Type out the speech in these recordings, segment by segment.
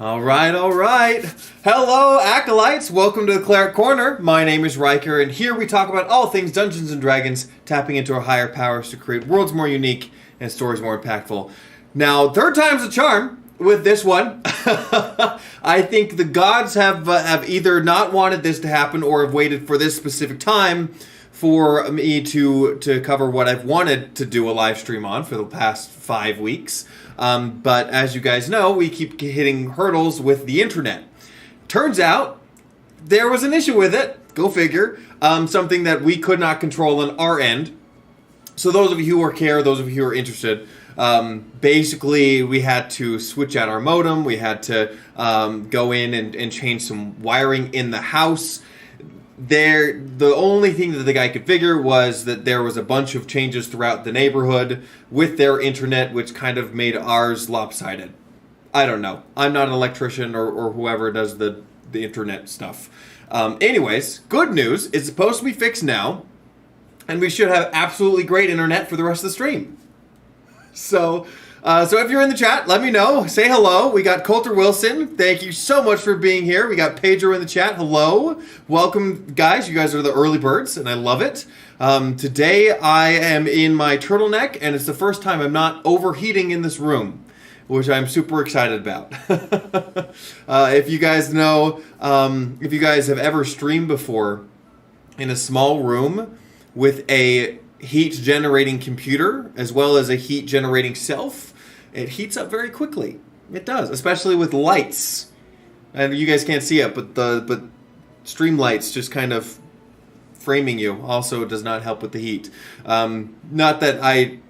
All right. Hello, Acolytes. Welcome to the Cleric Corner. My name is Riker, and here we talk about all things Dungeons & Dragons, tapping into our higher powers to create worlds more unique and stories more impactful. Now, third time's a charm with this one. I think the gods have either not wanted this to happen or have waited for this specific time for me to cover what I've wanted to do a live stream on for the past 5 weeks. But as you guys know, we keep hitting hurdles with the internet. Turns out there was an issue with it. Go figure. Something that we could not control on our end. So those of you who care, those of you who are interested, basically we had to switch out our modem. We had to go in and change some wiring in the house. The only thing that the guy could figure was that there was a bunch of changes throughout the neighborhood with their internet, which kind of made ours lopsided. I don't know. I'm not an electrician or whoever does the internet stuff. Anyways, good news. It's supposed to be fixed now, and we should have absolutely great internet for the rest of the stream. So if you're in the chat, let me know. Say hello. We got Coulter Wilson. Thank you so much for being here. We got Pedro in the chat. Hello. Welcome, guys. You guys are the early birds, and I love it. Today, I am in my turtleneck, and it's the first time I'm not overheating in this room, which I'm super excited about. If you guys know, if you guys have ever streamed before in a small room with a heat-generating computer as well as a heat-generating self, it heats up very quickly. It does, especially with lights. And you guys can't see it, but stream lights just kind of framing you also does not help with the heat. Not that I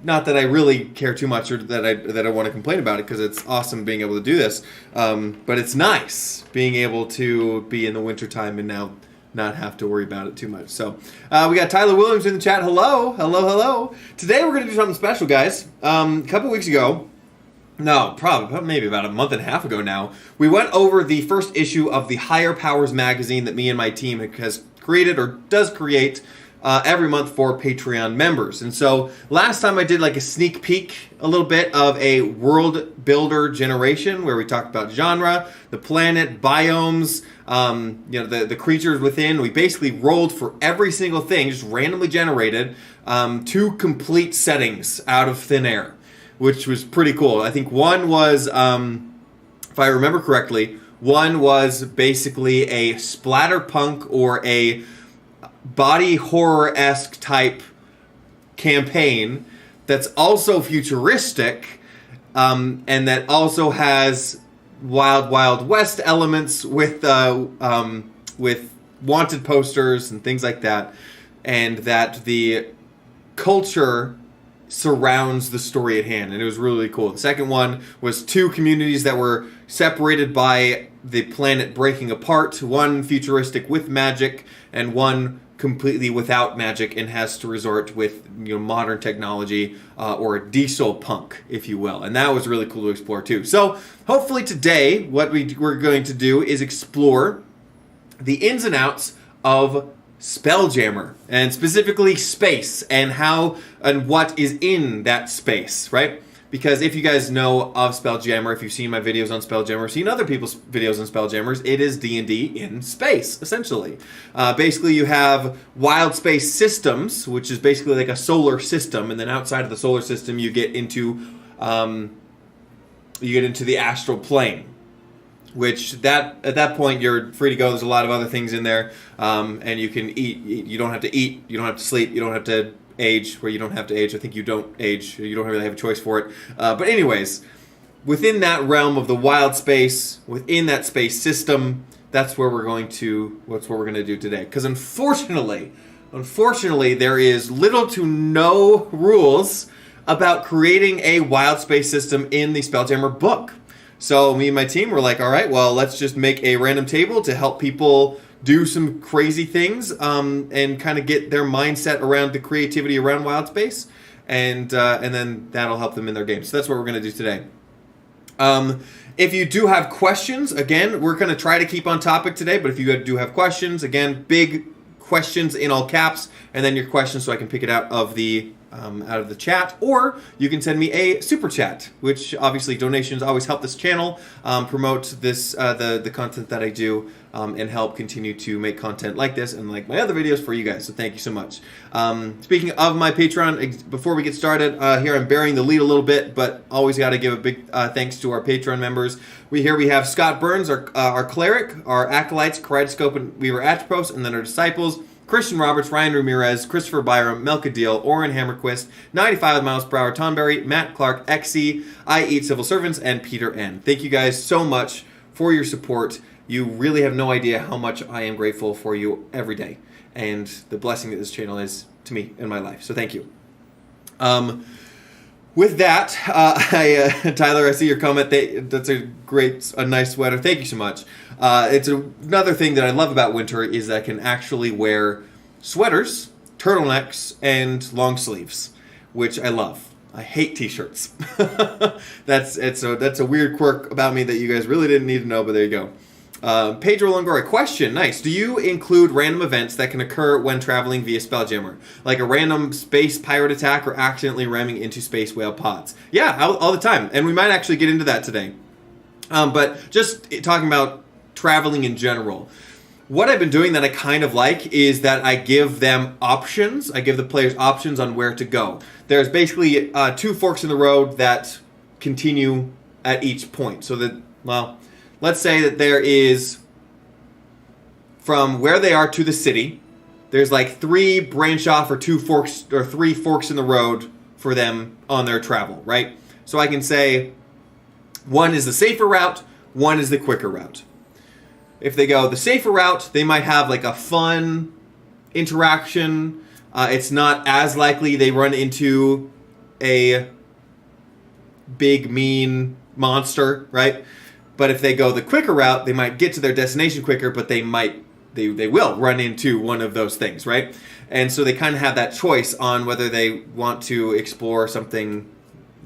really care too much or that I want to complain about it, because it's awesome being able to do this. But it's nice being able to be in the wintertime and now not have to worry about it too much. So we got Tyler Williams in the chat. Hello. Today we're going to do something special, guys. A couple weeks ago, maybe about a month and a half ago now, we went over the first issue of the Higher Powers magazine that me and my team has created or does create every month for Patreon members. And so last time I did like a sneak peek a little bit of a world builder generation where we talked about genre, the planet, biomes, the creatures within. We basically rolled for every single thing, just randomly generated, 2 complete settings out of thin air, which was pretty cool. I think one was, if I remember correctly, one was basically a splatterpunk or a body horror-esque type campaign that's also futuristic, and that also has Wild West elements with wanted posters and things like that, and that the culture surrounds the story at hand, and it was really cool. The second one was 2 communities that were separated by the planet breaking apart, one futuristic with magic and one completely without magic and has to resort with modern technology or a diesel punk, if you will. And that was really cool to explore too. So hopefully today what we're going to do is explore the ins and outs of Spelljammer, and specifically space and how and what is in that space, right? Because if you guys know of Spelljammer, if you've seen my videos on Spelljammer, seen other people's videos on Spelljammers, it is D&D in space, essentially. Basically, you have wild space systems, which is basically like a solar system, and then outside of the solar system, you get into the astral plane. Which at that point you're free to go. There's a lot of other things in there, and you can eat. You don't have to eat. You don't have to sleep. You don't have to age. Where you don't have to age. I think you don't age. You don't really have a choice for it. But anyways, within that realm of the wild space, within that space system, that's where we're going to. What's what we're going to do today. Because unfortunately, there is little to no rules about creating a wild space system in the Spelljammer book. So me and my team were like, all right, well, let's just make a random table to help people do some crazy things and kind of get their mindset around the creativity around wild space, and then that'll help them in their game. So that's what we're going to do today. If you do have questions, again, we're going to try to keep on topic today, but if you do have questions, again, big questions in all caps, and then your questions so I can pick it out of the out of the chat, or you can send me a super chat, which obviously donations always help this channel promote this the content that I do, and help continue to make content like this and like my other videos for you guys. So thank you so much. Speaking of my Patreon, before we get started, here I'm burying the lead a little bit, but always got to give a big thanks to our Patreon members. We have Scott Burns, our cleric, our acolytes, Kaleidoscope and Weaver Atropos, and then our disciples. Christian Roberts, Ryan Ramirez, Christopher Byram, Melkadil, Oren Hammerquist, 95 miles per hour, Tonberry, Matt Clark, Xe, I Eat Civil Servants, and Peter N. Thank you guys so much for your support. You really have no idea how much I am grateful for you every day, and the blessing that this channel is to me in my life. So thank you. With that, Tyler, I see your comment. That's a nice sweater. Thank you so much. It's another thing that I love about winter is that I can actually wear sweaters, turtlenecks, and long sleeves, which I love. I hate t-shirts. That's a weird quirk about me that you guys really didn't need to know, but there you go. Pedro Longoria, question, nice. Do you include random events that can occur when traveling via Spelljammer? Like a random space pirate attack or accidentally ramming into space whale pods? Yeah, all the time. And we might actually get into that today. But just talking about traveling in general. What I've been doing that I kind of like is that I give them options. I give the players options on where to go. There's basically 2 forks in the road that continue at each point. So that, well, let's say that there is, from where they are to the city, there's like 3 branch off or 2 forks or 3 forks in the road for them on their travel, right? So I can say one is the safer route, one is the quicker route. If they go the safer route, they might have like a fun interaction. It's not as likely they run into a big mean monster, right? But if they go the quicker route, they might get to their destination quicker, but they will run into one of those things, right? And so they kind of have that choice on whether they want to explore something,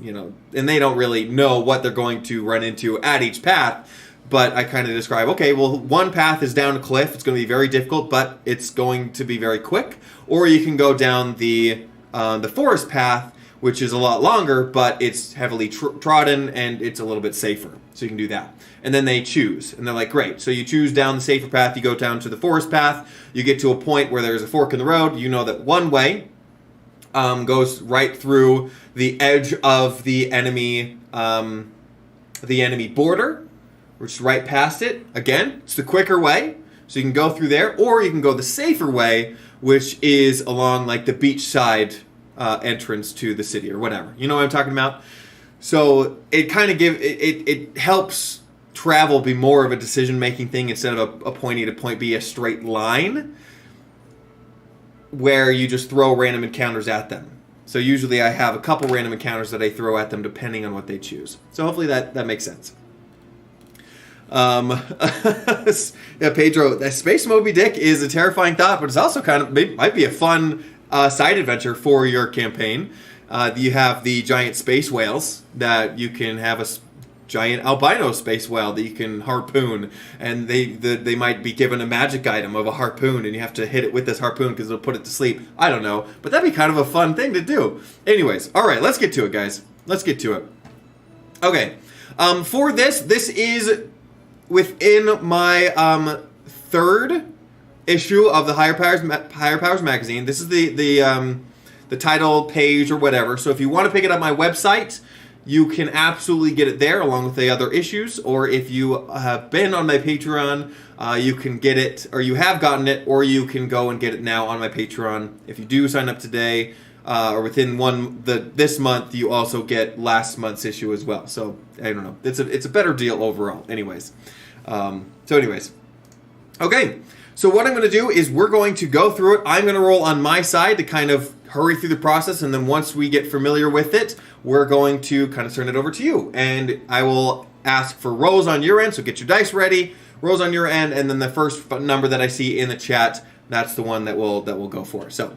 you know, and they don't really know what they're going to run into at each path. But I kind of describe, okay, well, one path is down a cliff. It's going to be very difficult, but it's going to be very quick. Or you can go down the forest path, which is a lot longer, but it's heavily trodden and it's a little bit safer. So you can do that. And then they choose. And they're like, great. So you choose down the safer path. You go down to the forest path. You get to a point where there's a fork in the road. You know that one way goes right through the edge of the enemy border, which is right past it. Again, it's the quicker way. So you can go through there. Or you can go the safer way, which is along like the beachside entrance to the city or whatever. You know what I'm talking about? So it kind of it helps travel be more of a decision-making thing instead of a point A to point B, a straight line where you just throw random encounters at them. So usually I have a couple random encounters that I throw at them depending on what they choose. So hopefully that makes sense. Yeah, Pedro, that Space Moby Dick is a terrifying thought, but it's also kind of might be a fun side adventure for your campaign. You have the giant space whales that you can have a giant albino space whale that you can harpoon, and they might be given a magic item of a harpoon, and you have to hit it with this harpoon because it'll put it to sleep. I don't know, but that'd be kind of a fun thing to do. Anyways, all right, let's get to it, guys. Let's get to it. Okay, for this is within my 3rd issue of the Higher Powers magazine. This is the title page or whatever. So if you want to pick it up my website, you can absolutely get it there along with the other issues. Or if you have been on my Patreon, you can get it, or you have gotten it, or you can go and get it now on my Patreon. If you do sign up today or within this month, you also get last month's issue as well. So I don't know. It's a better deal overall. Anyways, okay. So what I'm going to do is we're going to go through it. I'm going to roll on my side to kind of hurry through the process, and then once we get familiar with it, we're going to kind of turn it over to you. And I will ask for rolls on your end, so get your dice ready, rolls on your end, and then the first number that I see in the chat, that's the one that we'll go for. So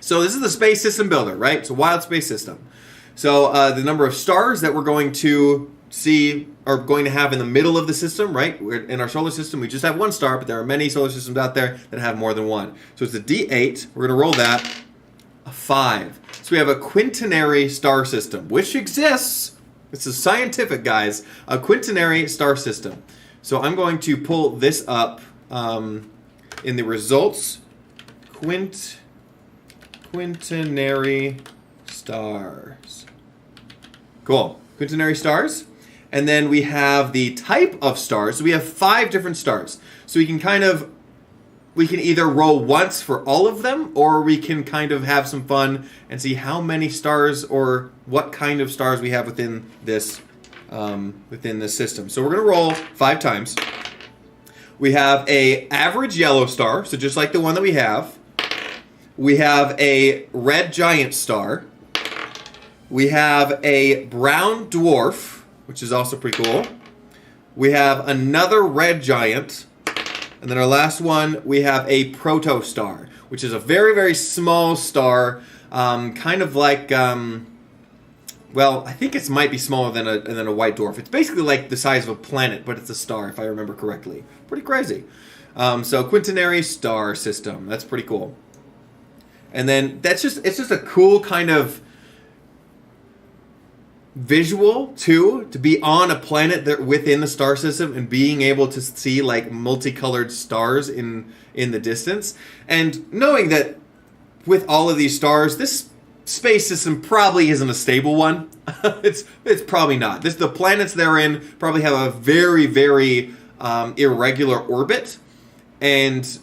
this is the space system builder, right? It's a wild space system. So the number of stars that we're going to see are going to have in the middle of the system, right? In our solar system, we just have 1 star, but there are many solar systems out there that have more than 1. So it's a D8. We're going to roll that. A 5. So we have a quintenary star system, which exists. This is scientific, guys. A quintenary star system. So I'm going to pull this up in the results. Quintenary stars. Cool. Quintenary stars. And then we have the type of stars. So we have 5 different stars. So we can either roll once for all of them, or we can kind of have some fun and see how many stars or what kind of stars we have within this system. So we're going to roll 5 times. We have a average yellow star, so just like the one that we have. We have a red giant star. We have a brown dwarf, which is also pretty cool. We have another red giant. And then our last one, we have a protostar, which is a very, very small star, kind of like, well, I think it might be smaller than a white dwarf. It's basically like the size of a planet, but it's a star, if I remember correctly. Pretty crazy. So quintenary star system. That's pretty cool. And then it's just a cool kind of visual too, to be on a planet that within the star system and being able to see like multicolored stars in the distance, and knowing that with all of these stars, this space system probably isn't a stable one. it's probably not. The planets they're in probably have a very, very irregular orbit, and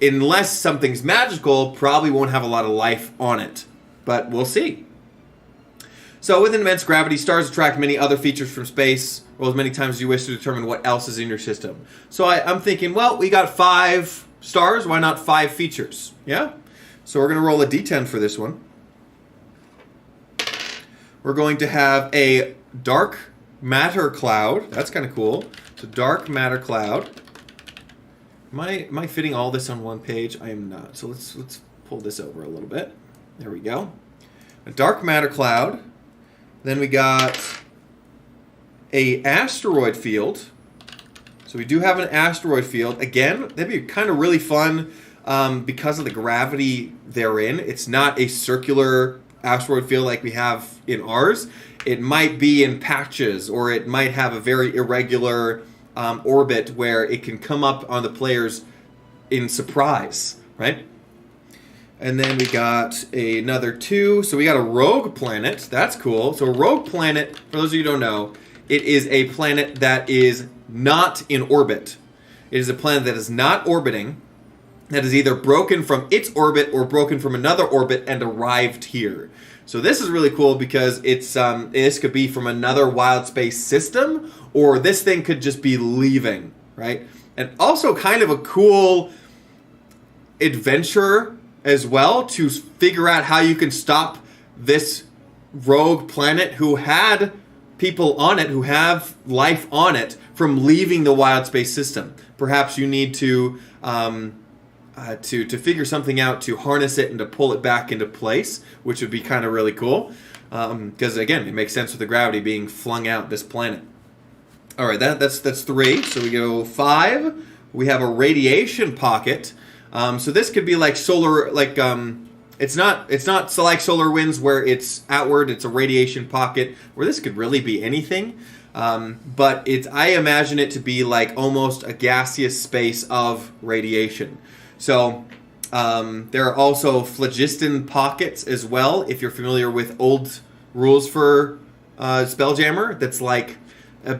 unless something's magical, probably won't have a lot of life on it. But we'll see. So with immense gravity, stars attract many other features from space. Roll as many times as you wish to determine what else is in your system. So I'm thinking, well, we got 5 stars. Why not 5 features? Yeah? So we're going to roll a d10 for this one. We're going to have a dark matter cloud. That's kind of cool. So dark matter cloud. Am I fitting all this on one page? I am not. So let's pull this over a little bit. There we go. A dark matter cloud. Then we got a asteroid field. So we do have an asteroid field. Again, that'd be kind of really fun because of the gravity therein. It's not a circular asteroid field like we have in ours. It might be in patches, or it might have a very irregular orbit where it can come up on the players in surprise, right? And then we got another 2. So we got a rogue planet. That's cool. So a rogue planet, for those of you who don't know, it is a planet that is not in orbit. It is a planet that is not orbiting, that is either broken from its orbit or broken from another orbit and arrived here. So this is really cool because this could be from another wild space system, or this thing could just be leaving, right? And also kind of a cool adventure as well, to figure out how you can stop this rogue planet who had people on it, who have life on it, from leaving the wild space system. Perhaps you need to figure something out to harness it and to pull it back into place, which would be kind of really cool. Because again, it makes sense with the gravity being flung out this planet. All right, that's 3. So we go 5. We have a radiation pocket. So this could be like solar, like it's not so like solar winds where it's outward. It's a radiation pocket, where this could really be anything. But I imagine it to be like almost a gaseous space of radiation. So there are also phlogiston pockets as well. If you're familiar with old rules for Spelljammer, that's like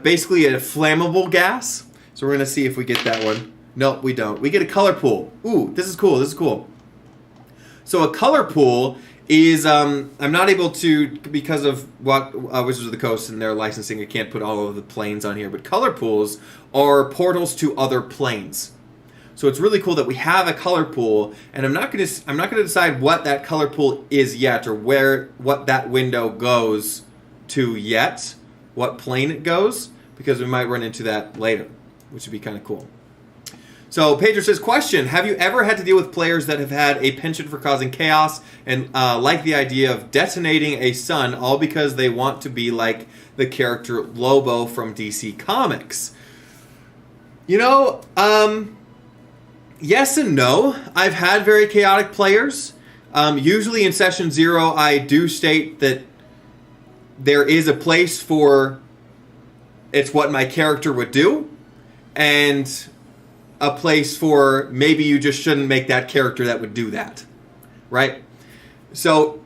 basically a flammable gas. So we're gonna see if we get that one. Nope, we don't. We get a color pool. Ooh, this is cool. This is cool. So a color pool is, I'm not able to, because of what Wizards of the Coast and their licensing, I can't put all of the planes on here, but color pools are portals to other planes. So it's really cool that we have a color pool, and I'm not going to decide what that color pool is yet, or what that window goes to yet, what plane it goes, because we might run into that later, which would be kind of cool. So Pedro says, question, have you ever had to deal with players that have had a penchant for causing chaos and like the idea of detonating a sun, all because they want to be like the character Lobo from DC Comics? You know, yes and no. I've had very chaotic players. Usually in session 0, I do state that there is a place for it's what my character would do, and a place for maybe you just shouldn't make that character that would do that, right? So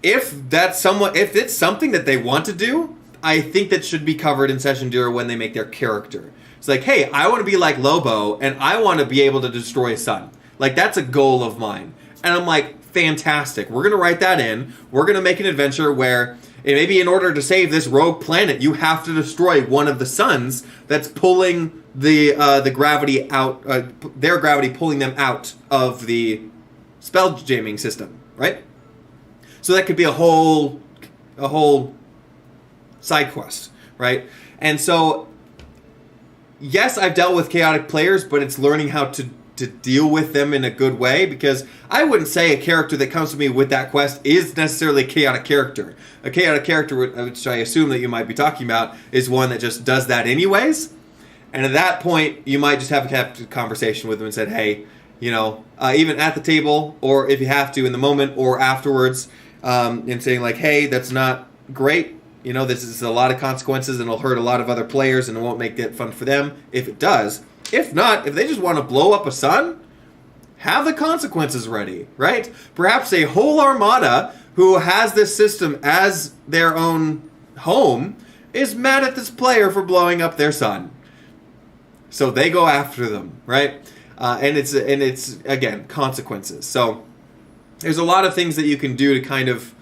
if it's something that they want to do, I think that should be covered in session 0 when they make their character. It's like, hey, I want to be like Lobo, and I want to be able to destroy a sun. Like, that's a goal of mine. And I'm like, fantastic. We're going to write that in. We're going to make an adventure where maybe in order to save this rogue planet, you have to destroy one of the suns that's pulling the gravity out, their gravity pulling them out of the spell jamming system, right? So that could be a whole side quest, right? And so, yes, I've dealt with chaotic players, but it's learning how to deal with them in a good way, because I wouldn't say a character that comes to me with that quest is necessarily a chaotic character. A chaotic character, which I assume that you might be talking about, is one that just does that anyways. And at that point, you might just have a conversation with them and said, hey, you know, even at the table, or if you have to in the moment or afterwards, and saying like, hey, that's not great. You know, this is a lot of consequences and it'll hurt a lot of other players and it won't make it fun for them if it does. If not, if they just want to blow up a sun, have the consequences ready, right? Perhaps a whole armada who has this system as their own home is mad at this player for blowing up their sun. So they go after them, right? And it's again, consequences. So there's a lot of things that you can do to kind of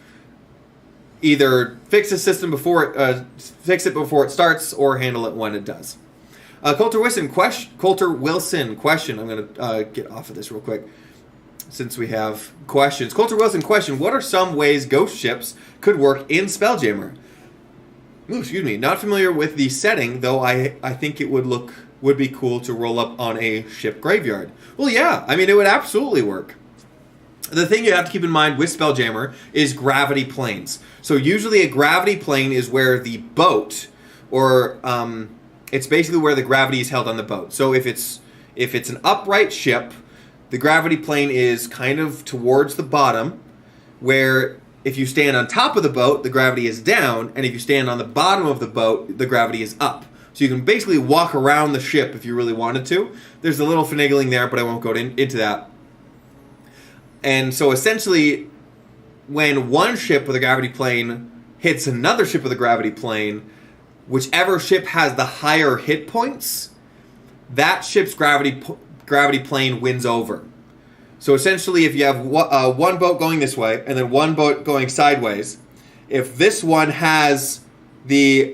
either fix a system before it starts or handle it when it does. Coulter Wilson question. I'm going to get off of this real quick since we have questions. Coulter Wilson question. What are some ways ghost ships could work in Spelljammer? Ooh, excuse me. Not familiar with the setting, though I think it would be cool to roll up on a ship graveyard. Well, yeah. I mean, it would absolutely work. The thing you have to keep in mind with Spelljammer is gravity planes. So usually a gravity plane is where the boat, or it's basically where the gravity is held on the boat. So if it's an upright ship, the gravity plane is kind of towards the bottom, where if you stand on top of the boat, the gravity is down, and if you stand on the bottom of the boat, the gravity is up. So you can basically walk around the ship if you really wanted to. There's a little finagling there, but I won't go into that. And so essentially, when one ship with a gravity plane hits another ship with a gravity plane, whichever ship has the higher hit points, that ship's gravity plane wins over. So essentially, if you have one boat going this way and then one boat going sideways, if this one has the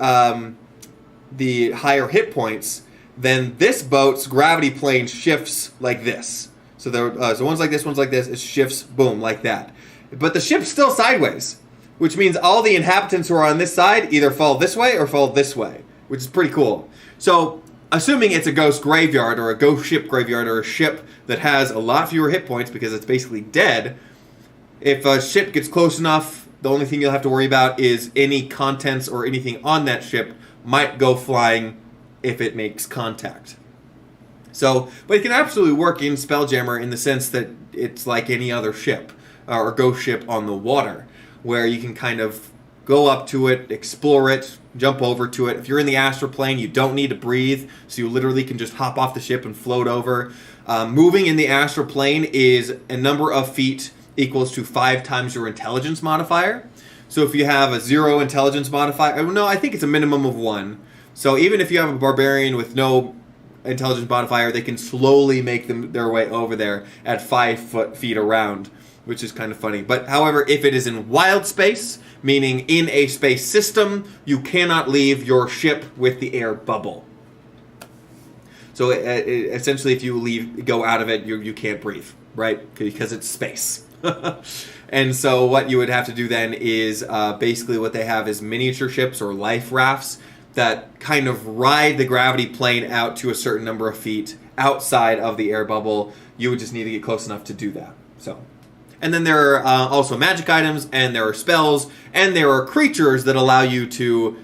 higher hit points, then this boat's gravity plane shifts like this. So one's like this, it shifts, boom, like that. But the ship's still sideways, which means all the inhabitants who are on this side either fall this way or fall this way, which is pretty cool. So, assuming it's a ghost graveyard or a ghost ship graveyard or a ship that has a lot fewer hit points because it's basically dead, if a ship gets close enough, the only thing you'll have to worry about is any contents or anything on that ship might go flying if it makes contact. So, but it can absolutely work in Spelljammer in the sense that it's like any other ship or ghost ship on the water, where you can kind of go up to it, explore it, jump over to it. If you're in the astral plane, you don't need to breathe, so you literally can just hop off the ship and float over. Moving in the astral plane is a number of feet equals to 5 times your intelligence modifier. So if you have a 0 intelligence modifier, no, I think it's a minimum of 1. So even if you have a barbarian with no intelligence modifier, they can slowly make their way over there at 5 feet around, which is kind of funny. But however, if it is in wild space, meaning in a space system, you cannot leave your ship with the air bubble. So essentially, if you go out of it, you can't breathe, right? Because it's space. And so what you would have to do then is basically what they have is miniature ships or life rafts that kind of ride the gravity plane out to a certain number of feet outside of the air bubble. You would just need to get close enough to do that. So, and then there are also magic items, and there are spells, and there are creatures that allow you to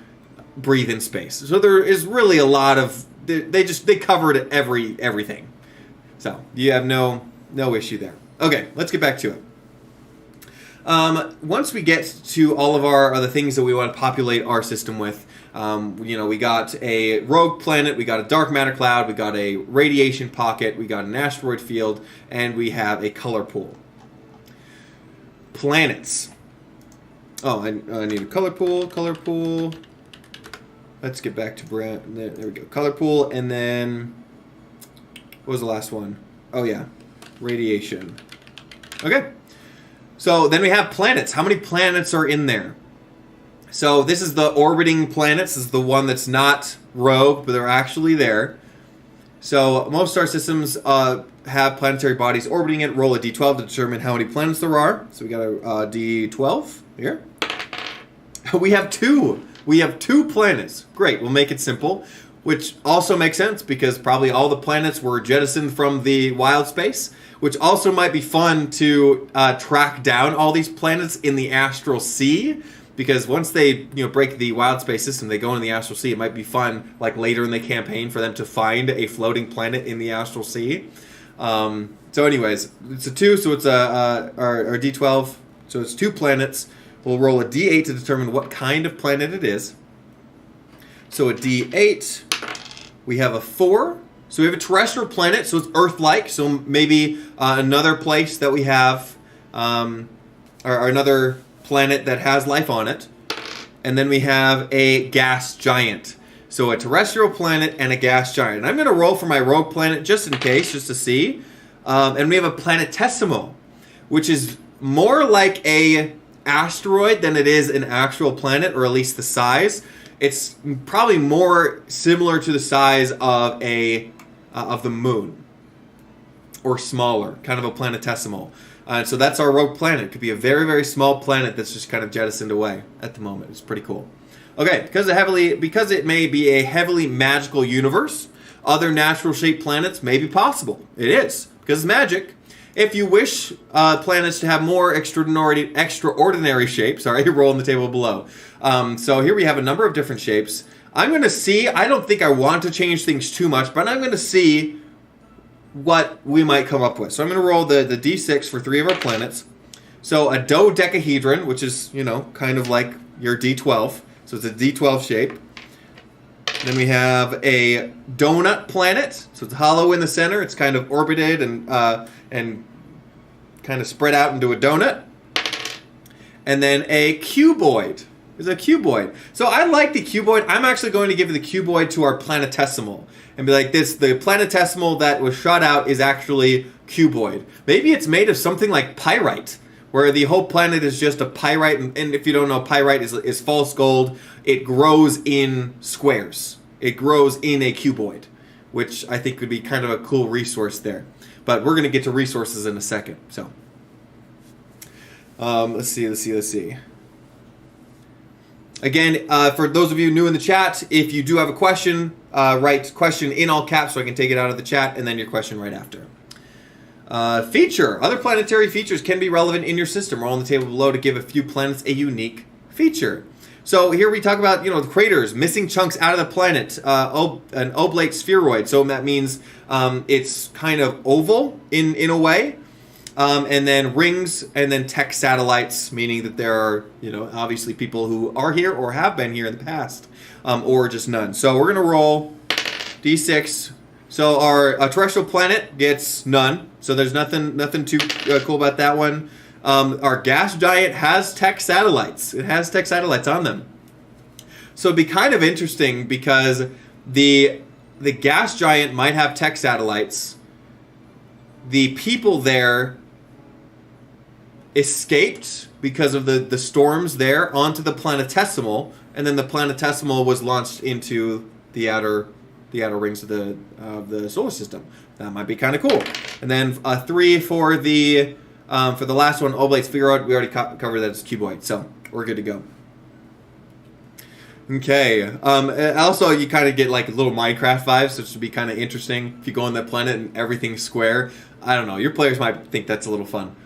breathe in space. So there is really a lot of they covered everything. So you have no issue there. Okay, let's get back to it. Once we get to all of our the things that we want to populate our system with, we got a rogue planet, we got a dark matter cloud, we got a radiation pocket, we got an asteroid field, and we have a color pool. Planets. Oh, I need a color pool. Let's get back to brand. There we go. Color pool, and then what was the last one? Oh yeah, radiation. Okay. So then we have planets. How many planets are in there? So this is the orbiting planets. This is the one that's not rogue, but they're actually there. So most star systems have planetary bodies orbiting it. Roll a d12 to determine how many planets there are. So we got a d12 here. We have two. We have 2 planets. Great. We'll make it simple, which also makes sense because probably all the planets were jettisoned from the wild space, which also might be fun to track down all these planets in the astral sea, because once they break the wild space system, they go into the astral sea. It might be fun, like later in the campaign, for them to find a floating planet in the astral sea. So anyways, it's a 2, so it's our d12, so it's 2 planets. We'll roll a d8 to determine what kind of planet it is. So a d8, we have a 4. So we have a terrestrial planet, so it's Earth-like. So maybe another place that we have, or another planet that has life on it. And then we have a gas giant. So a terrestrial planet and a gas giant. And I'm going to roll for my rogue planet just in case, just to see. And we have a planetesimal, which is more like a asteroid than it is an actual planet, or at least the size. It's probably more similar to the size of the moon, or smaller, kind of a planetesimal. So that's our rogue planet. It could be a very, very small planet that's just kind of jettisoned away at the moment. It's pretty cool. Okay, because it may be a heavily magical universe, other natural shaped planets may be possible. It is, because it's magic. If you wish planets to have more extraordinary shapes, roll on the table below. So here we have a number of different shapes. I'm going to see, I don't think I want to change things too much, but I'm going to see what we might come up with. So I'm going to roll the d6 for 3 of our planets. So a dodecahedron, which is, kind of like your d12. So it's a d12 shape. Then we have a donut planet. So it's hollow in the center. It's kind of orbited and kind of spread out into a donut. And then a cuboid. There's a cuboid. So I like the cuboid. I'm actually going to give the cuboid to our planetesimal and be like, the planetesimal that was shot out is actually cuboid. Maybe it's made of something like pyrite, where the whole planet is just a pyrite. And if you don't know, pyrite is false gold. It grows in squares. It grows in a cuboid, which I think would be kind of a cool resource there. But we're going to get to resources in a second. So let's see. Again, for those of you new in the chat, if you do have a question, write question in all caps so I can take it out of the chat, and then your question right after. Feature. Other planetary features can be relevant in your system. Roll on the table below to give a few planets a unique feature. So here we talk about, the craters, missing chunks out of the planet, an oblate spheroid. So that means it's kind of oval in a way. And then rings, and then tech satellites, meaning that there are, obviously people who are here or have been here in the past, or just none. So we're going to roll d6. So our terrestrial planet gets none. So there's nothing too cool about that one. Our gas giant has tech satellites. It has tech satellites on them. So it'd be kind of interesting because the gas giant might have tech satellites. The people there escaped because of the storms there onto the planetesimal, and then the planetesimal was launched into the outer rings of the solar system. That might be kind of cool. And then 3 for the last one, oblate spheroid. We already covered that it's cuboid, so we're good to go. Okay. Also, you kind of get like little Minecraft vibes, so it should be kind of interesting if you go on that planet and everything's square. I don't know. Your players might think that's a little fun.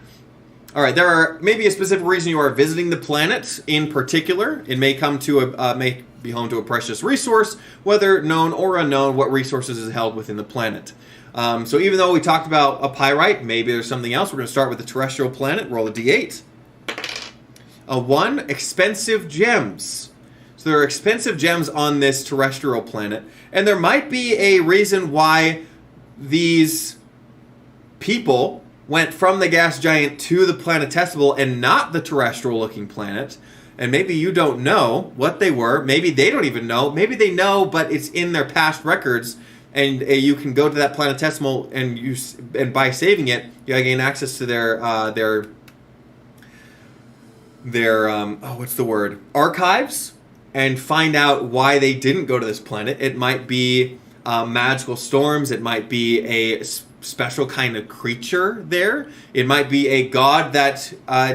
All right. There are maybe a specific reason you are visiting the planet in particular. It may may be home to a precious resource, whether known or unknown. What resources is held within the planet. So even though we talked about a pyrite, maybe there's something else. We're going to start with the terrestrial planet. Roll a d8. One, expensive gems. So there are expensive gems on this terrestrial planet, and there might be a reason why these people went from the gas giant to the planetesimal and not the terrestrial-looking planet. And maybe you don't know what they were. Maybe they don't even know. Maybe they know, but it's in their past records, and you can go to that planetesimal and by saving it, you gain access to their what's the word? Archives, and find out why they didn't go to this planet. It might be magical storms. It might be a special kind of creature there. It might be a god that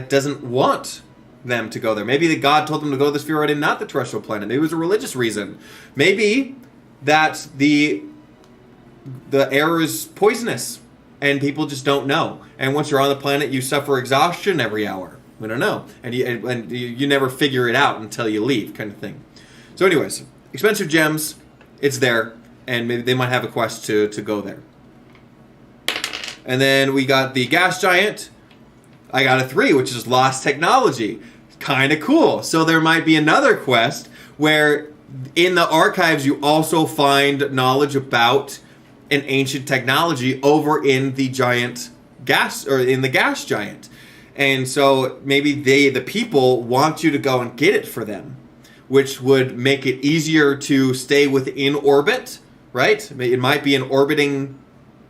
doesn't want them to go there. Maybe the god told them to go to the spheroid and not the terrestrial planet. Maybe it was a religious reason. Maybe that the air is poisonous and people just don't know. And once you're on the planet, you suffer exhaustion every hour. We don't know. And you never figure it out until you leave, kind of thing. So anyways, expensive gems, it's there, and maybe they might have a quest to go there. And then we got the gas giant. I got a 3, which is lost technology. Kind of cool. So there might be another quest where in the archives you also find knowledge about an ancient technology over in the giant gas, or in the gas giant. And so maybe the people want you to go and get it for them, which would make it easier to stay within orbit, right? It might be an orbiting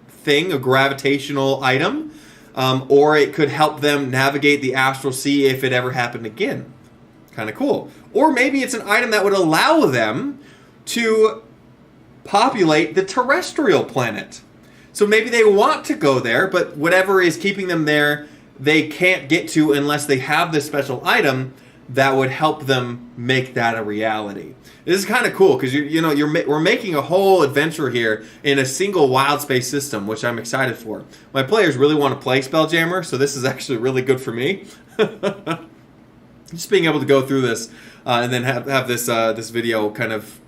thing, a gravitational item, or it could help them navigate the astral sea if it ever happened again. Kind of cool. Or maybe it's an item that would allow them to populate the terrestrial planet. So maybe they want to go there, but whatever is keeping them there, they can't get to unless they have this special item that would help them make that a reality. This is kind of cool because we're making a whole adventure here in a single wild space system, which I'm excited for. My players really want to play Spelljammer, so this is actually really good for me. Just being able to go through this and then have this this video kind of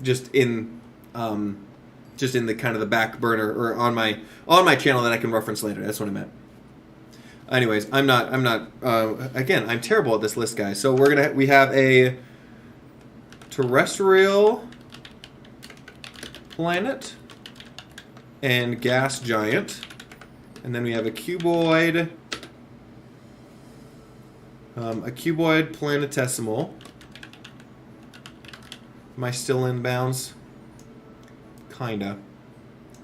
just in the kind of the back burner or on my channel that I can reference later. That's what I meant. Anyways, I'm not again, I'm terrible at this list, guys. So we have a terrestrial planet and gas giant, and then we have a cuboid planetesimal. Am I still in bounds? Kinda.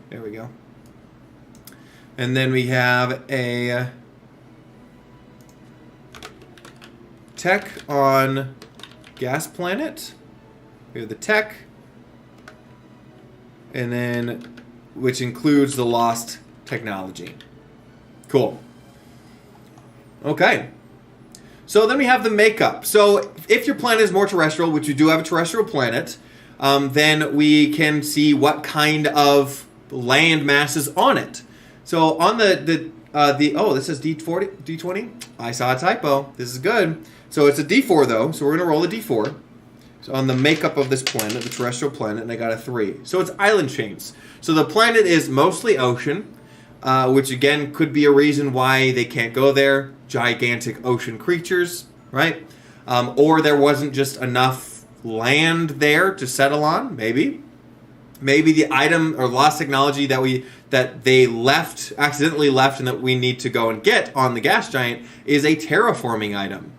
There we go. And then we have a tech on gas planet. We have the tech, and then which includes the lost technology. Cool. Okay. So then we have the makeup. So if your planet is more terrestrial, which you do have a terrestrial planet, then we can see what kind of land mass is on it. So on this says D20. I saw a typo. This is good. So it's a D4 though. So we're gonna roll a D4. So on the makeup of this planet, the terrestrial planet, and I got a 3. So it's island chains. So the planet is mostly ocean, which again could be a reason why they can't go there. Gigantic ocean creatures, right? Or there wasn't just enough land there to settle on. Maybe the item or lost technology that they accidentally left, and that we need to go and get on the gas giant is a terraforming item.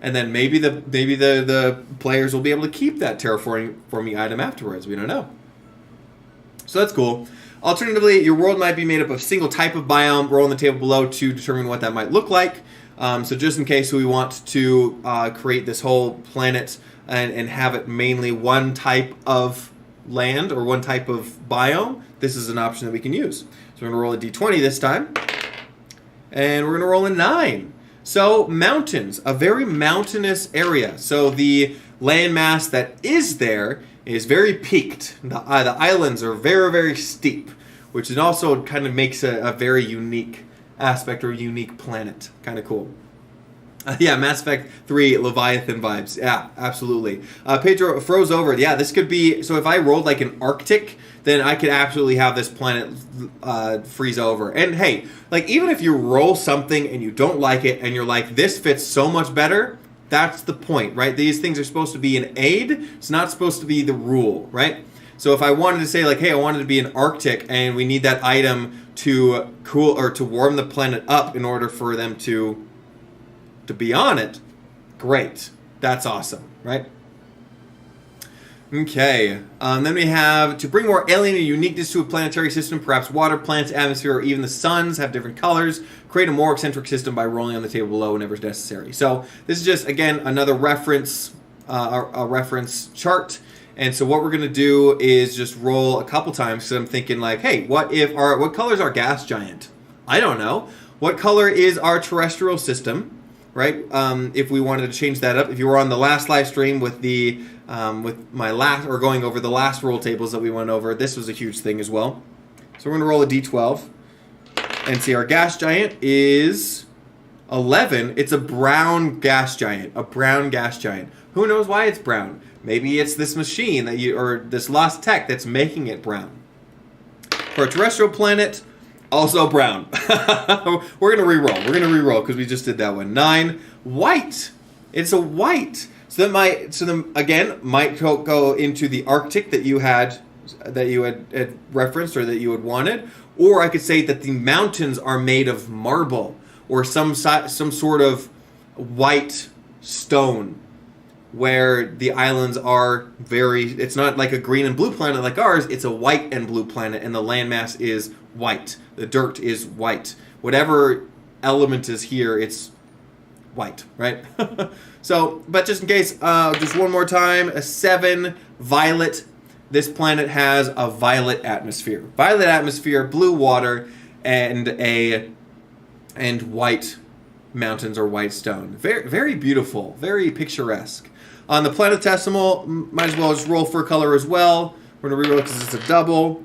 And then maybe the players will be able to keep that terraforming item afterwards. We don't know. So that's cool. Alternatively, your world might be made up of a single type of biome. Roll on the table below to determine what that might look like. So just in case we want to create this whole planet and have it mainly one type of land or one type of biome, this is an option that we can use. So we're going to roll a d20 this time. And we're going to roll a 9. So mountains, a very mountainous area. So the landmass that is there is very peaked. The islands are very, very steep, which it also kind of makes a very unique aspect or unique planet. Kind of cool. Yeah, Mass Effect 3 Leviathan vibes. Yeah, absolutely. Pedro froze over. Yeah, this could be... So if I rolled like an Arctic, then I could absolutely have this planet freeze over. And hey, like even if you roll something and you don't like it and you're like, this fits so much better, that's the point, right? These things are supposed to be an aid. It's not supposed to be the rule, right? So if I wanted to say like, hey, I wanted to be an Arctic and we need that item to cool or to warm the planet up in order for them to be on it, great. That's awesome, right? Okay. Then we have to bring more alien uniqueness to a planetary system. Perhaps water, plants, atmosphere, or even the suns have different colors. Create a more eccentric system by rolling on the table below whenever necessary. So this is just again another reference, a reference chart. And so what we're gonna do is just roll a couple times. So I'm thinking like, hey, what color is our gas giant? I don't know. What color is our terrestrial system? Right? If we wanted to change that up, if you were on the last live stream with the going over the last roll tables that we went over, this was a huge thing as well. So we're gonna roll a d12 and see our gas giant is 11. It's a brown gas giant, Who knows why it's brown? Maybe it's this machine or this lost tech that's making it brown. For a terrestrial planet, also brown. We're going to reroll because we just did that one. 9. White. It's a white. So that might go into the Arctic that you had referenced or that you had wanted. Or I could say that the mountains are made of marble or some sort of white stone where the islands are it's not like a green and blue planet like ours, it's a white and blue planet and the landmass is white. The dirt is white. Whatever element is here, it's white, right? So, but just in case, just one more time, a 7, violet. This planet has a violet atmosphere. Violet atmosphere, blue water, and white mountains or white stone. Very, very beautiful, very picturesque. On the planetesimal, might as well just roll for color as well. We're going to reroll because it's a double.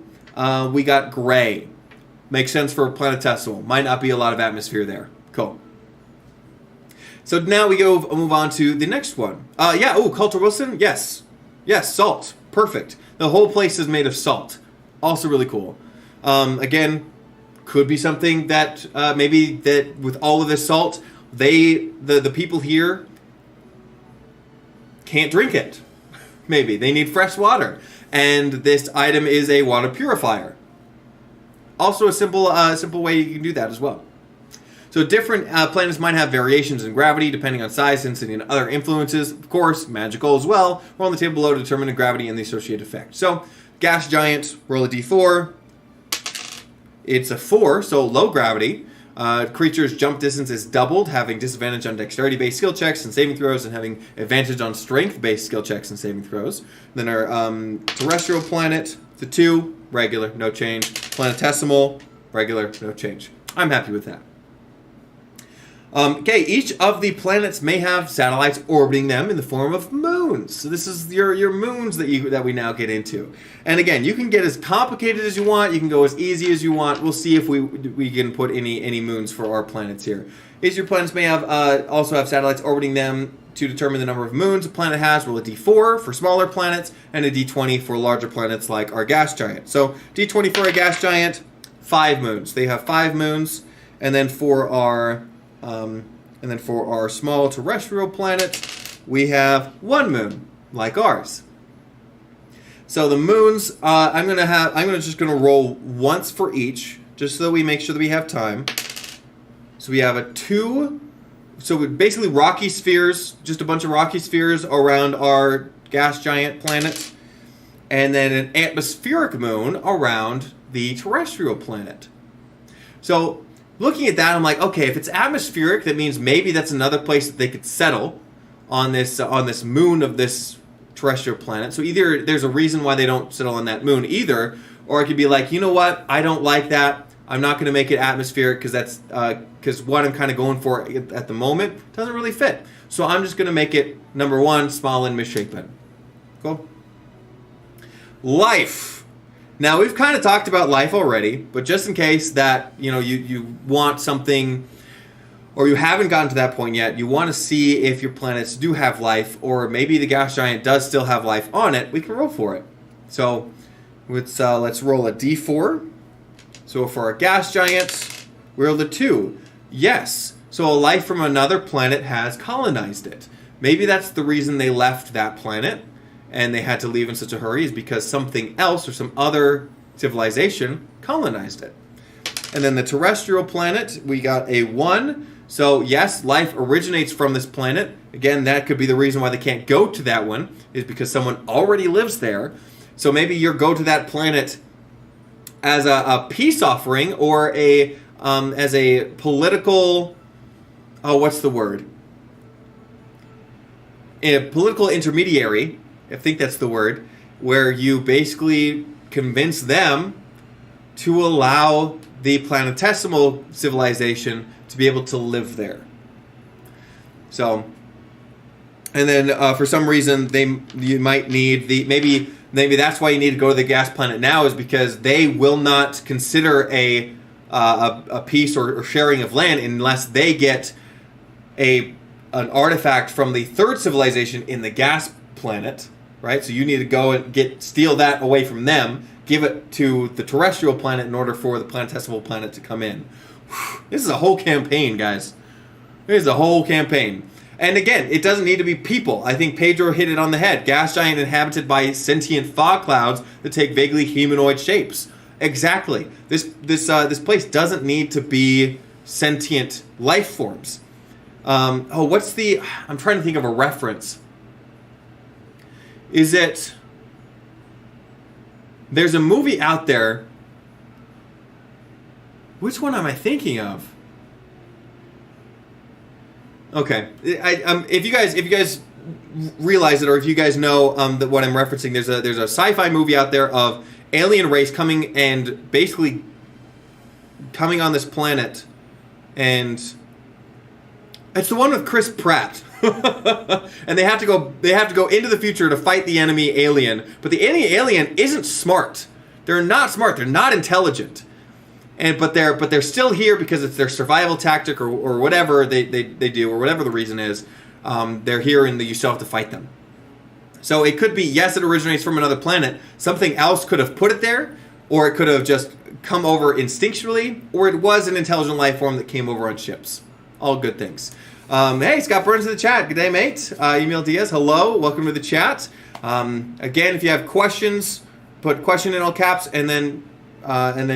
We got gray. Makes sense for a planetesimal. Might not be a lot of atmosphere there. Cool. So now we move on to the next one. Coulter Wilson? Yes. Yes, salt. Perfect. The whole place is made of salt. Also really cool. Again, could be something that maybe that with all of this salt, the people here can't drink it. Maybe they need fresh water, and this item is a water purifier. Also, a simple way you can do that as well. So different planets might have variations in gravity depending on size, density, and other influences. Of course, magical as well. Roll on the table below to determine the gravity and the associated effect. So, gas giant, roll a d4. It's a 4, so low gravity. Creature's jump distance is doubled, having disadvantage on dexterity-based skill checks and saving throws, and having advantage on strength-based skill checks and saving throws. Then our terrestrial planet, the 2, regular, no change. Planetesimal, regular, no change. I'm happy with that. Okay, each of the planets may have satellites orbiting them in the form of moons. So this is your moons that we now get into. And again, you can get as complicated as you want. You can go as easy as you want. We'll see if we can put any moons for our planets here. Each of your planets may have also have satellites orbiting them to determine the number of moons a planet has. Roll a d4 for smaller planets and a d20 for larger planets like our gas giant. So d20 for a gas giant, 5 moons. They have 5 moons, and then for our small terrestrial planet, we have 1 moon, like ours. So the moons, I'm just gonna roll once for each, just so that we make sure that we have time. So we have a 2. So basically rocky spheres, just a bunch of rocky spheres around our gas giant planet, and then an atmospheric moon around the terrestrial planet. So looking at that, I'm like, okay, if it's atmospheric, that means maybe that's another place that they could settle on this moon of this terrestrial planet. So either there's a reason why they don't settle on that moon either, or it could be like, you know what, I don't like that. I'm not going to make it atmospheric because what I'm kind of going for at the moment doesn't really fit. So I'm just going to make it, number 1, small and misshapen. Cool. Life. Now, we've kind of talked about life already, but just in case that, you want something or you haven't gotten to that point yet, you want to see if your planets do have life, or maybe the gas giant does still have life on it, we can roll for it. So let's roll a d4. So for our gas giants, we rolled a 2. Yes. So a life from another planet has colonized it. Maybe that's the reason they left that planet and they had to leave in such a hurry, is because something else or some other civilization colonized it. And then the terrestrial planet, we got a 1. So yes, life originates from this planet. Again, that could be the reason why they can't go to that one, is because someone already lives there. So maybe you go to that planet as a peace offering, or as a political, what's the word? A political intermediary, I think that's the word, where you basically convince them to allow the planetesimal civilization to be able to live there. So, and then for some reason you might need maybe that's why you need to go to the gas planet now, is because they will not consider a piece or sharing of land unless they get an artifact from the third civilization in the gas planet, right? So you need to go and steal that away from them, give it to the terrestrial planet in order for the planetesimal planet to come in. This is a whole campaign, guys. This is a whole campaign. And again, it doesn't need to be people. I think Pedro hit it on the head. Gas giant inhabited by sentient fog clouds that take vaguely humanoid shapes. Exactly. This place doesn't need to be sentient life forms. I'm trying to think of a reference. There's a movie out there. Which one am I thinking of? Okay, if you guys realize it, or if you guys know that what I'm referencing, there's a sci-fi movie out there of alien race coming and basically coming on this planet, and it's the one with Chris Pratt. And they have to go into the future to fight the enemy alien, but the enemy alien isn't smart. They're not smart. They're not intelligent. But they're still here because it's their survival tactic, or whatever they do, or whatever the reason is. They're here, and you still have to fight them. So it could be, yes, it originates from another planet. Something else could have put it there, or it could have just come over instinctually, or it was an intelligent life form that came over on ships. All good things. Hey, Scott Burns in the chat. Good day, mate. Emil Diaz, hello. Welcome to the chat. Again, if you have questions, put question in all caps, and then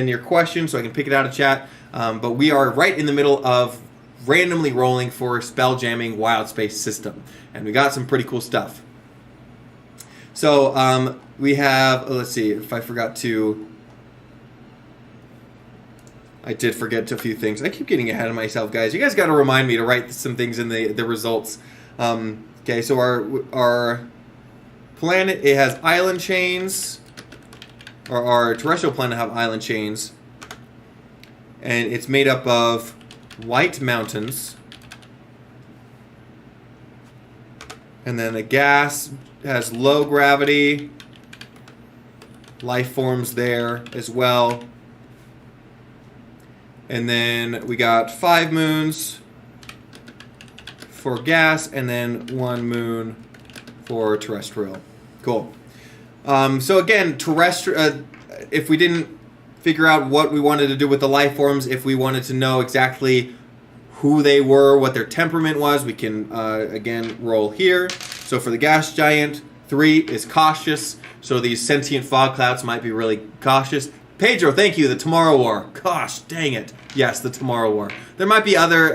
your question, so I can pick it out of chat. But we are right in the middle of randomly rolling for Spelljamming wildspace system, and we got some pretty cool stuff. So we have, let's see if I forgot to. I did forget a few things. I keep getting ahead of myself, guys. You guys got to remind me to write some things in the results. Okay, so our planet, it has island chains. Or our terrestrial planet have island chains, and it's made up of white mountains, and then the gas has low gravity, life forms there as well, and then we got 5 moons for gas, and then 1 moon for terrestrial. Cool. So again, terrestrial. If we didn't figure out what we wanted to do with the life forms, if we wanted to know exactly who they were, what their temperament was, we can again roll here. So for the gas giant, 3 is cautious. So these sentient fog clouds might be really cautious. Pedro, thank you. The Tomorrow War. Gosh, dang it. Yes, the Tomorrow War. There might be other,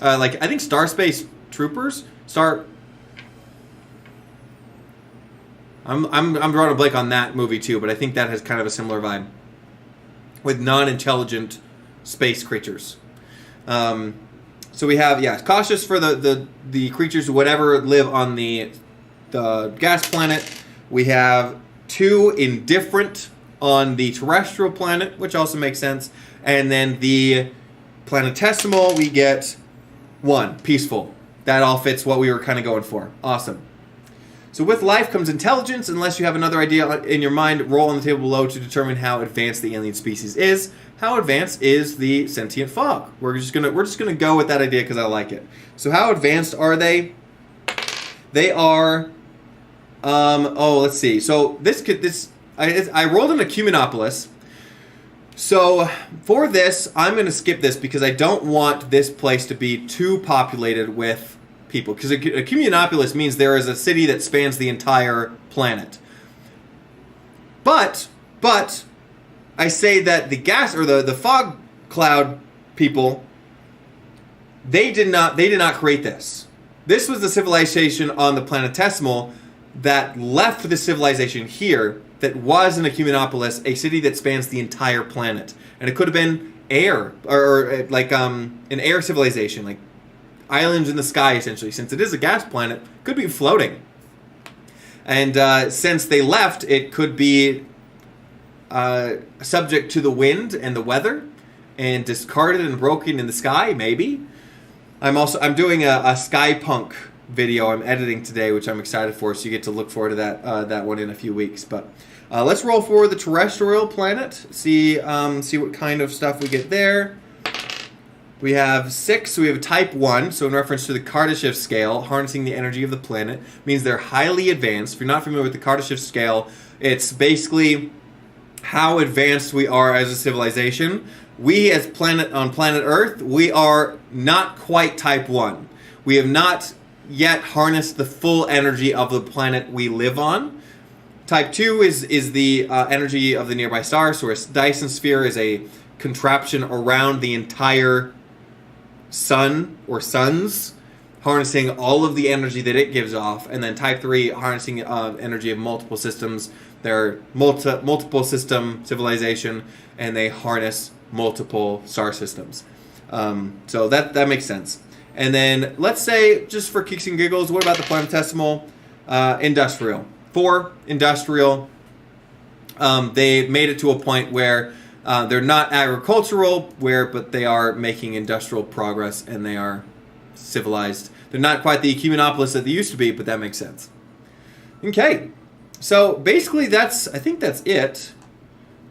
like I think Star Space Troopers. I'm drawing a blank on that movie too, but I think that has kind of a similar vibe with non-intelligent space creatures. So we have cautious for the creatures whatever live on the gas planet. We have 2 indifferent on the terrestrial planet, which also makes sense, and then the planetesimal we get 1 peaceful. That all fits what we were kind of going for. Awesome. So with life comes intelligence. Unless you have another idea in your mind, roll on the table below to determine how advanced the alien species is. How advanced is the sentient fog? We're just gonna go with that idea because I like it. So how advanced are they? They are. Let's see. So I rolled an Ecumenopolis. So for this, I'm going to skip this because I don't want this place to be too populated with people. Because a Ecumenopolis means there is a city that spans the entire planet. But I say that the gas or the fog cloud people, they did not create this. This was the civilization on the planetesimal that left the civilization here that was an Ecumenopolis, a city that spans the entire planet. And it could have been air, or like an air civilization, like islands in the sky, essentially. Since it is a gas planet, it could be floating. And since they left, it could be subject to the wind and the weather, and discarded and broken in the sky, maybe. I'm doing a Skypunk video I'm editing today, which I'm excited for, so you get to look forward to that one in a few weeks. But let's roll for the terrestrial planet, see what kind of stuff we get there. We have 6, so we have type 1, so in reference to the Kardashev scale, harnessing the energy of the planet, means they're highly advanced. If you're not familiar with the Kardashev scale, it's basically how advanced we are as a civilization. We as on planet Earth, we are not quite type 1. We have not yet harnessed the full energy of the planet we live on. Type 2 is the energy of the nearby stars. So a Dyson sphere is a contraption around the entire sun or suns, harnessing all of the energy that it gives off. And then type 3, harnessing energy of multiple systems. They're multiple system civilization, and they harness multiple star systems. So that makes sense. And then let's say, just for kicks and giggles, what about the planetesimal? Industrial. 4, industrial. They made it to a point where they're not agricultural, but they are making industrial progress, and they are civilized. They're not quite the Ecumenopolis that they used to be, but that makes sense. Okay. So basically I think that's it.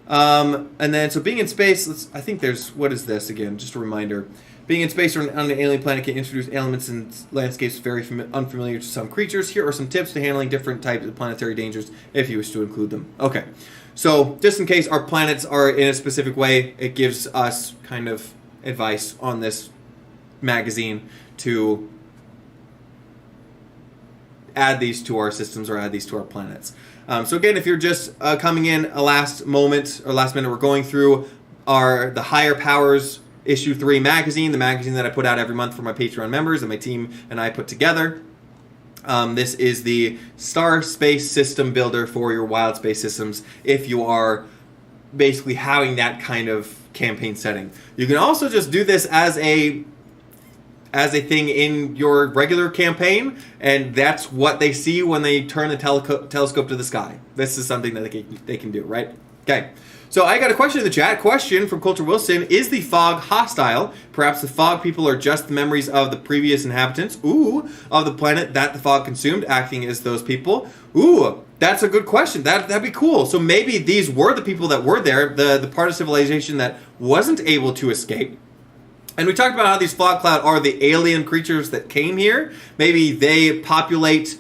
And then, so being in space, I think what is this again? Just a reminder. Being in space or on an alien planet can introduce elements and landscapes very unfamiliar to some creatures. Here are some tips to handling different types of planetary dangers if you wish to include them. Okay, so just in case our planets are in a specific way, it gives us kind of advice on this magazine to add these to our systems or add these to our planets. So again, if you're just coming in a last minute, we're going through the Higher Powers Issue 3 magazine, the magazine that I put out every month for my Patreon members and my team and I put together. This is the Star Space System Builder for your wild space systems if you are basically having that kind of campaign setting. You can also just do this as a thing in your regular campaign, and that's what they see when they turn the telescope to the sky. This is something that they can do, right? Okay. So I got a question in the chat. Question from Coulter Wilson. Is the fog hostile? Perhaps the fog people are just the memories of the previous inhabitants, of the planet that the fog consumed, acting as those people. That's a good question. That'd be cool. So maybe these were the people that were there, the part of civilization that wasn't able to escape. And we talked about how these fog cloud are the alien creatures that came here. Maybe they populate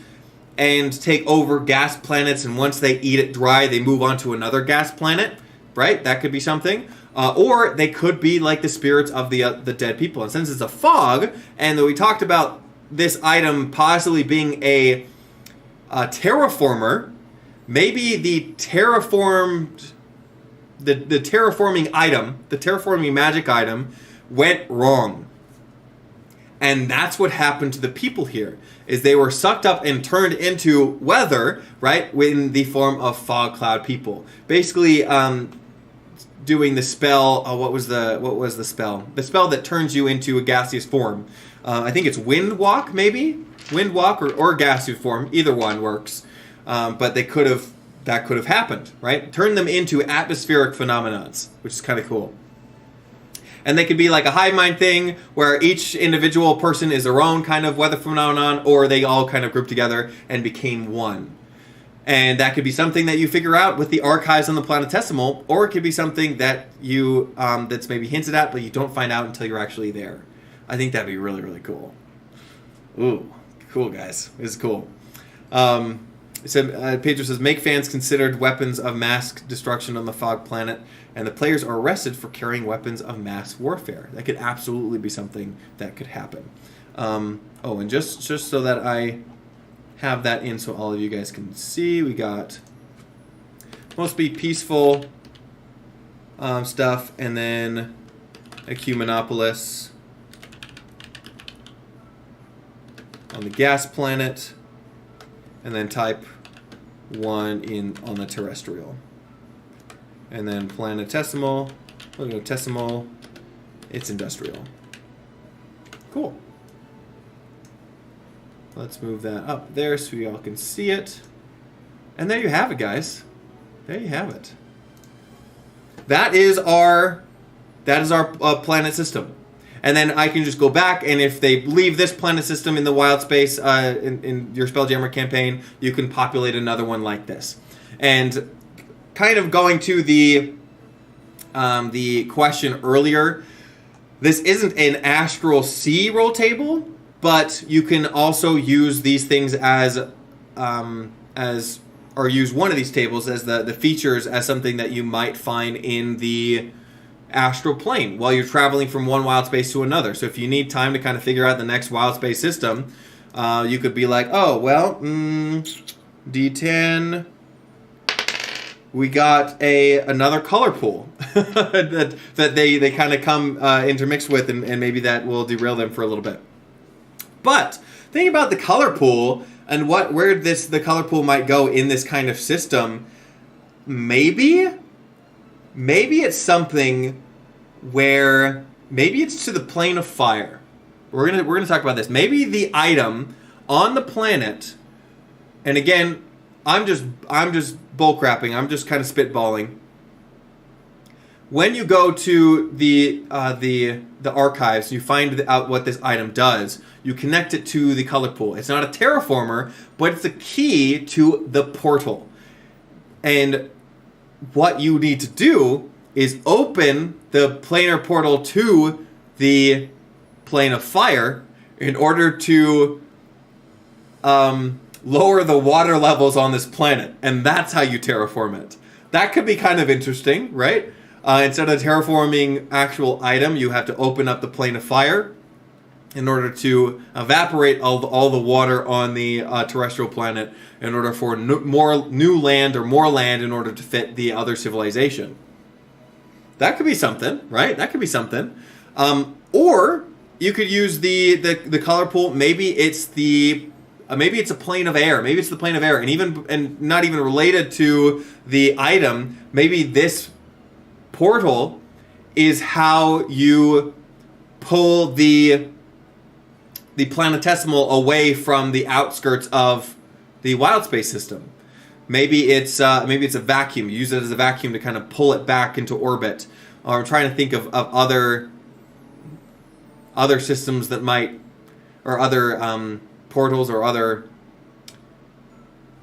and take over gas planets, and once they eat it dry, they move on to another gas planet. Right? That could be something. Or they could be like the spirits of the dead people. And since it's a fog, and we talked about this item possibly being a terraformer, maybe the terraforming item, the terraforming magic item, went wrong. And that's what happened to the people here, is they were sucked up and turned into weather, right, in the form of fog cloud people. Basically, doing the spell. What was the spell? The spell that turns you into a gaseous form. I think it's wind walk, maybe wind walk or gaseous form. Either one works. But that could have happened, right? Turn them into atmospheric phenomenons, which is kind of cool. And they could be like a hive mind thing where each individual person is their own kind of weather phenomenon, or they all kind of group together and became one. And that could be something that you figure out with the archives on the planetesimal, or it could be something that you that's maybe hinted at, but you don't find out until you're actually there. I think that'd be really, really cool. Ooh, cool, guys. This is cool. Pedro says, make fans considered weapons of mass destruction on the fog planet, and the players are arrested for carrying weapons of mass warfare. That could absolutely be something that could happen. And just so that I have that in so all of you guys can see, we got mostly peaceful stuff, and then Ecumenopolis on the gas planet, and then type 1 on the terrestrial. And then planetesimal, it's industrial. Cool. Let's move that up there so you all can see it. And there you have it, guys. There you have it. That is our planet system. And then I can just go back, and if they leave this planet system in the wild space in your Spelljammer campaign, you can populate another one like this. And kind of going to the question earlier, this isn't an Astral Sea roll table, but you can also use these things or use one of these tables as the features as something that you might find in the astral plane while you're traveling from one wild space to another. So if you need time to kind of figure out the next wild space system, you could be like, oh, well, D10, we got another color pool that they kind of come intermixed with, and maybe that will derail them for a little bit. But think about the color pool and where the color pool might go in this kind of system. Maybe it's something where maybe it's to the plane of fire. We're gonna talk about this. Maybe the item on the planet, and again, I'm just bullcrapping. I'm just kind of spitballing. When you go to the archives, you find out what this item does. You connect it to the color pool. It's not a terraformer, but it's a key to the portal. And what you need to do is open the planar portal to the plane of fire in order to lower the water levels on this planet. And that's how you terraform it. That could be kind of interesting, right? Instead of terraforming actual item, you have to open up the plane of fire in order to evaporate all the water on the terrestrial planet in order for more land in order to fit the other civilization. That could be something, right? That could be something. Or you could use the color pool. Maybe it's a plane of air. Maybe it's the plane of air, and not even related to the item. Maybe this portal is how you pull the planetesimal away from the outskirts of the wild space system. Maybe it's a vacuum. You use it as a vacuum to kind of pull it back into orbit. Or I'm trying to think of other systems that might, or other portals or other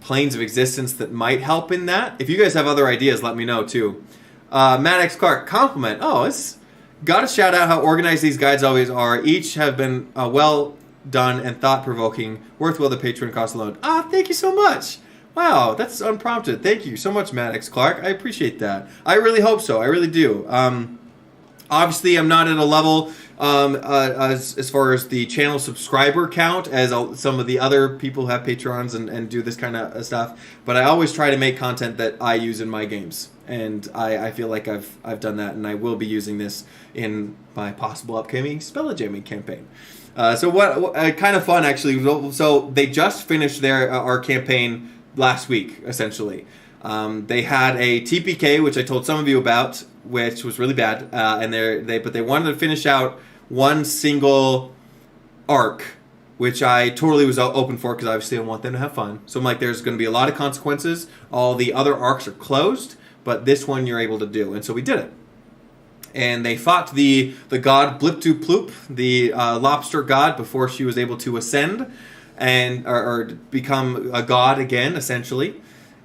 planes of existence that might help in that. If you guys have other ideas, let me know too. Matt X. Clark, compliment. Oh, it's got to shout out how organized these guides always are. Each have been well done and thought-provoking. Worthwhile the Patreon cost alone. Thank you so much. Wow, that's unprompted. Thank you so much, Matt X. Clark. I appreciate that. I really hope so. I really do. Obviously, I'm not at a level as far as the channel subscriber count as some of the other people who have Patrons and do this kind of stuff. But I always try to make content that I use in my games. And I feel like I've done that, and I will be using this in my possible upcoming Spelljammer campaign. So what kind of fun, actually. So they just finished our campaign last week, essentially. They had a TPK, which I told some of you about, which was really bad, but they wanted to finish out one single arc, which I totally was open for because obviously I want them to have fun. So I'm like, there's going to be a lot of consequences. All the other arcs are closed, but this one you're able to do, and so we did it. and they fought the god Bliptu Ploop, the lobster god, before she was able to ascend and or become a god again, essentially.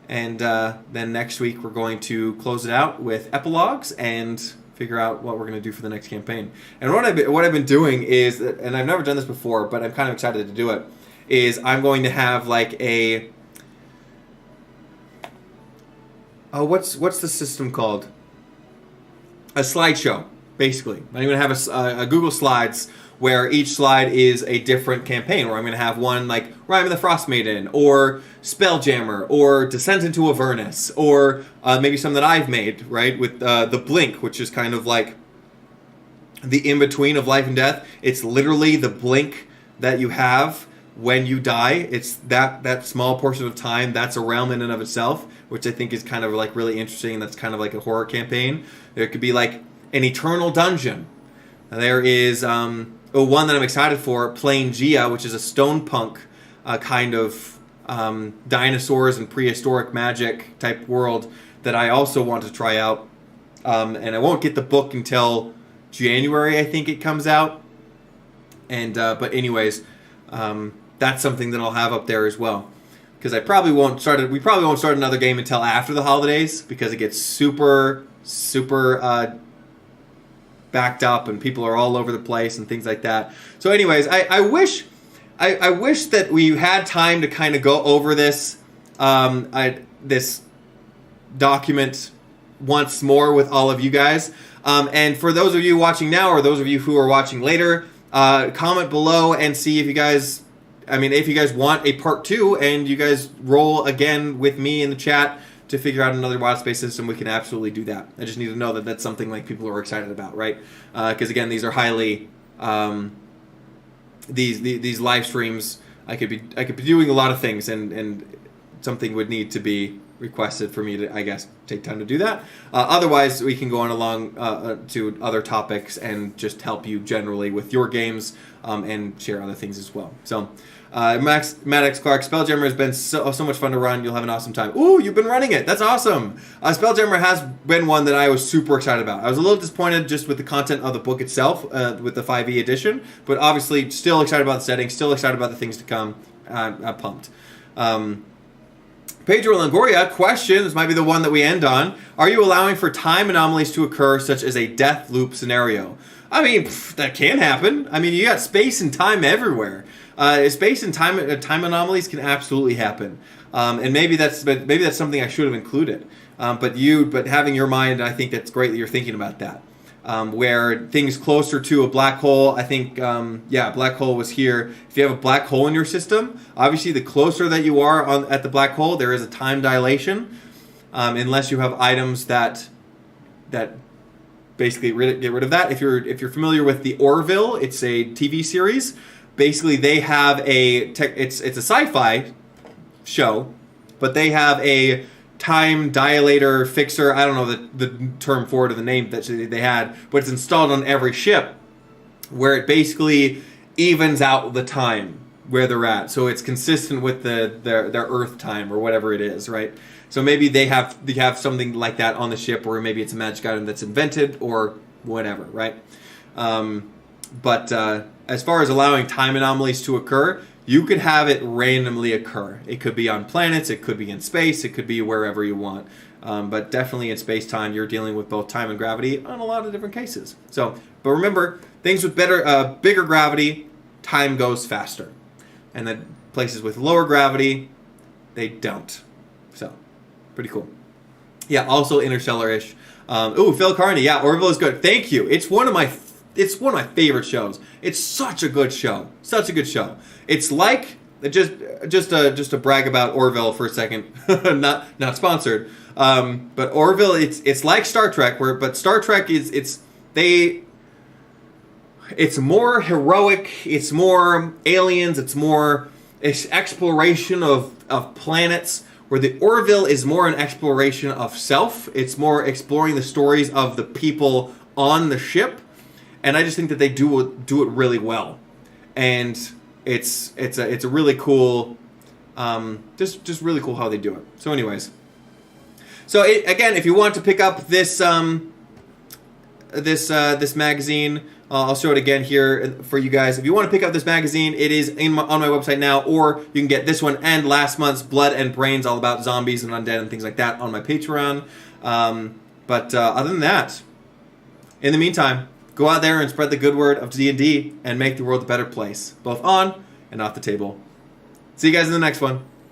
And then next week we're going to close it out with epilogues and figure out what we're going to do for the next campaign. And what I've been doing is, and I've never done this before, but I'm kind of excited to do it, is I'm going to have like a what's the system called? A slideshow, basically. I'm going to have a Google Slides where each slide is a different campaign, where I'm going to have one like Rime of the Frost Maiden, or Spelljammer, or Descent into Avernus, or maybe some that I've made, right, with the Blink, which is kind of like the in-between of life and death. It's literally the blink that you have when you die. It's that small portion of time. That's a realm in and of itself, which I think is kind of like really interesting. That's kind of like a horror campaign. There could be like an eternal dungeon. There is one that I'm excited for, Plain Gia, which is a stone punk kind of dinosaurs and prehistoric magic type world that I also want to try out. And I won't get the book until January, I think it comes out. And but anyways, that's something that I'll have up there as well. Because we probably won't start another game until after the holidays, because it gets super backed up and people are all over the place and things like that. So anyways, I wish that we had time to kind of go over this this document once more with all of you guys. And for those of you watching now, or those of you who are watching later, comment below and see if you guys, if you guys want a part 2 and you guys roll again with me in the chat to figure out another wildspace system, we can absolutely do that. I just need to know that that's something like people are excited about, right? Because again, these are highly these live streams. I could be doing a lot of things, and something would need to be requested for me to, I guess, take time to do that. Otherwise, we can go on along to other topics and just help you generally with your games and share other things as well. So. Matt X Clark, Spelljammer has been so much fun to run. You'll have an awesome time. Ooh, you've been running it. That's awesome. Spelljammer has been one that I was super excited about. I was a little disappointed just with the content of the book itself, with the 5e edition, but obviously still excited about the setting, still excited about the things to come. I'm pumped. Pedro Longoria, question, this might be the one that we end on. Are you allowing for time anomalies to occur, such as a death loop scenario? That can happen. You got space and time everywhere. Space and time anomalies can absolutely happen, and maybe that's something I should have included. But having your mind, I think that's great that you're thinking about that. Where things closer to a black hole, I think, black hole was here. If you have a black hole in your system, obviously the closer that you are at the black hole, there is a time dilation, unless you have items that basically get rid of that. If you're familiar with the Orville, it's a TV series. Basically, they have it's a sci-fi show, but they have a time dilator fixer. I don't know the term for it or the name that they had, but it's installed on every ship, where it basically evens out the time where they're at, so it's consistent with their Earth time or whatever it is, right? So maybe they have something like that on the ship, or maybe it's a magic item that's invented or whatever, right? But as far as allowing time anomalies to occur, you could have it randomly occur. It could be on planets, it could be in space, it could be wherever you want. But definitely in space-time, you're dealing with both time and gravity on a lot of different cases. So, but remember, things with bigger gravity, time goes faster. And then places with lower gravity, they don't. So, pretty cool. Yeah, also interstellar-ish. Phil Carney, yeah, Orville is good. Thank you. It's one of my favorite shows. It's such a good show. Such a good show. It's like just to brag about Orville for a second, not sponsored. But Orville, it's like Star Trek, but Star Trek it's more heroic. It's more aliens. It's more exploration of planets. Where the Orville is more an exploration of self. It's more exploring the stories of the people on the ship. And I just think that they do it really well, and it's a really cool, just really cool how they do it. So, anyways, again, if you want to pick up this this magazine, I'll show it again here for you guys. If you want to pick up this magazine, it is on my website now, or you can get this one and last month's Blood and Brains, all about zombies and undead and things like that, on my Patreon. But other than that, in the meantime, go out there and spread the good word of D&D and make the world a better place, both on and off the table. See you guys in the next one.